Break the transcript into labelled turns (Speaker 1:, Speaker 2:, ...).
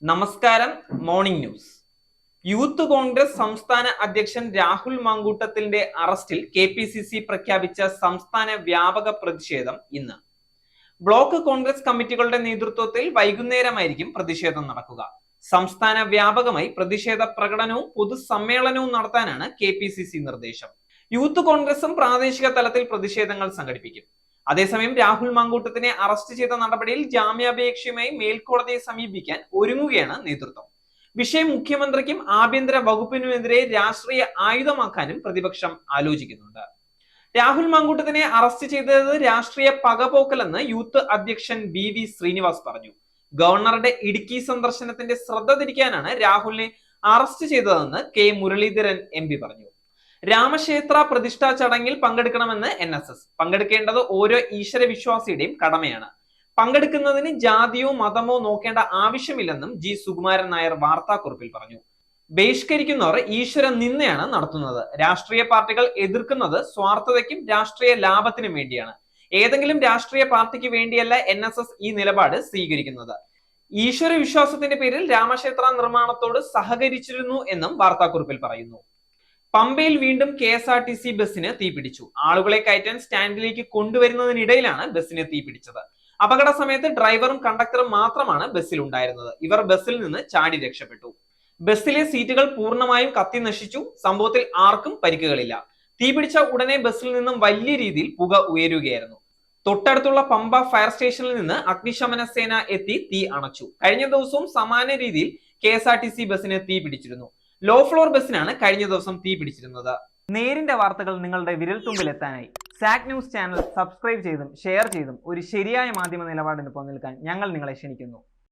Speaker 1: നമസ്കാരം. Morning news. Youth Congress സംസ്ഥാന അധ്യക്ഷൻ രാഹുൽ മാങ്കൂട്ടത്തിന്റെ അറസ്റ്റിൽ KPCC പ്രഖ്യാപിച്ച സംസ്ഥാന വ്യാപക പ്രതിഷേധം ഇന്ന്. ബ്ലോക്ക് കോൺഗ്രസ് കമ്മിറ്റികളുടെ നേതൃത്വത്തിൽ വൈകുന്നേരമായിരിക്കും പ്രതിഷേധം നടക്കുക. സംസ്ഥാന വ്യാപകമായി പ്രതിഷേധ പ്രകടനവും പൊതുസമ്മേളനവും നടത്താനാണ് KPCC നിർദ്ദേശം. യൂത്ത് കോൺഗ്രസും പ്രാദേശിക തലത്തിൽ പ്രതിഷേധങ്ങൾ സംഘടിപ്പിക്കും. അതേസമയം രാഹുൽ മാങ്കൂട്ടത്തിനെ അറസ്റ്റ് ചെയ്ത നടപടിയിൽ ജാമ്യാപേക്ഷയുമായി മേൽക്കോടതിയെ സമീപിക്കാൻ ഒരുങ്ങുകയാണ് നേതൃത്വം. വിഷയം മുഖ്യമന്ത്രിക്കും ആഭ്യന്തര വകുപ്പിനുമെതിരെ രാഷ്ട്രീയ ആയുധമാക്കാനും പ്രതിപക്ഷം ആലോചിക്കുന്നുണ്ട്. രാഹുൽ മാങ്കൂട്ടത്തിനെ അറസ്റ്റ് ചെയ്തത് രാഷ്ട്രീയ പകപോക്കലെന്ന് യൂത്ത് അധ്യക്ഷൻ VV ശ്രീനിവാസ് പറഞ്ഞു. ഗവർണറുടെ ഇടുക്കി സന്ദർശനത്തിന്റെ ശ്രദ്ധ തിരിക്കാനാണ് രാഹുലിനെ അറസ്റ്റ് ചെയ്തതെന്ന് K മുരളീധരൻ MP പറഞ്ഞു. രാമക്ഷേത്ര പ്രതിഷ്ഠാ ചടങ്ങിൽ പങ്കെടുക്കണമെന്ന് NSS. പങ്കെടുക്കേണ്ടത് ഓരോ ഈശ്വര വിശ്വാസിയുടെയും കടമയാണ്. പങ്കെടുക്കുന്നതിന് ജാതിയോ മതമോ നോക്കേണ്ട ആവശ്യമില്ലെന്നും G സുകുമാരൻ നായർ വാർത്താക്കുറിപ്പിൽ പറഞ്ഞു. ബഹിഷ്കരിക്കുന്നവർ ഈശ്വര നിന്ദയാണ് നടത്തുന്നത്. രാഷ്ട്രീയ പാർട്ടികൾ എതിർക്കുന്നത് സ്വാർത്ഥതയ്ക്കും രാഷ്ട്രീയ ലാഭത്തിനും വേണ്ടിയാണ്. ഏതെങ്കിലും രാഷ്ട്രീയ പാർട്ടിക്ക് വേണ്ടിയല്ല NSS ഈ നിലപാട് സ്വീകരിക്കുന്നത്. ഈശ്വര വിശ്വാസത്തിന്റെ പേരിൽ രാമക്ഷേത്ര നിർമ്മാണത്തോട് സഹകരിച്ചിരുന്നു എന്നും വാർത്താക്കുറിപ്പിൽ പറയുന്നു. പമ്പയിൽ വീണ്ടും KSRTC ബസ്സിന് തീപിടിച്ചു. ആളുകളെ കയറ്റാൻ സ്റ്റാൻഡിലേക്ക് കൊണ്ടുവരുന്നതിനിടയിലാണ് ബസ്സിന് തീപിടിച്ചത്. അപകട സമയത്ത് ഡ്രൈവറും കണ്ടക്ടറും മാത്രമാണ് ബസ്സിൽ ഉണ്ടായിരുന്നത്. ഇവർ ബസ്സിൽ നിന്ന് ചാടി രക്ഷപ്പെട്ടു. ബസ്സിലെ സീറ്റുകൾ പൂർണ്ണമായും കത്തി നശിച്ചു. സംഭവത്തിൽ ആർക്കും പരിക്കുകളില്ല. തീപിടിച്ച ഉടനെ ബസ്സിൽ നിന്നും വലിയ രീതിയിൽ പുക ഉയരുകയായിരുന്നു. തൊട്ടടുത്തുള്ള പമ്പ ഫയർ സ്റ്റേഷനിൽ നിന്ന് അഗ്നിശമന സേന എത്തി തീ അണച്ചു. കഴിഞ്ഞ ദിവസവും സമാന രീതിയിൽ KSRTC ബസ്സിന് തീ പിടിച്ചിരുന്നു. ലോ ഫ്ലോർ ബസ്സിനാണ് കഴിഞ്ഞ ദിവസം തീ പിടിച്ചിരുന്നത്. നേരിന്റെ വാർത്തകൾ നിങ്ങളുടെ വിരൽത്തുമ്പിൽ എത്താനായി സാക് ന്യൂസ് ചാനൽ സബ്സ്ക്രൈബ് ചെയ്തും ഷെയർ ചെയ്തും ഒരു ശരിയായ മാധ്യമ നിലപാടിന് പങ്കെടുക്കാൻ ഞങ്ങൾ നിങ്ങളെ ക്ഷണിക്കുന്നു.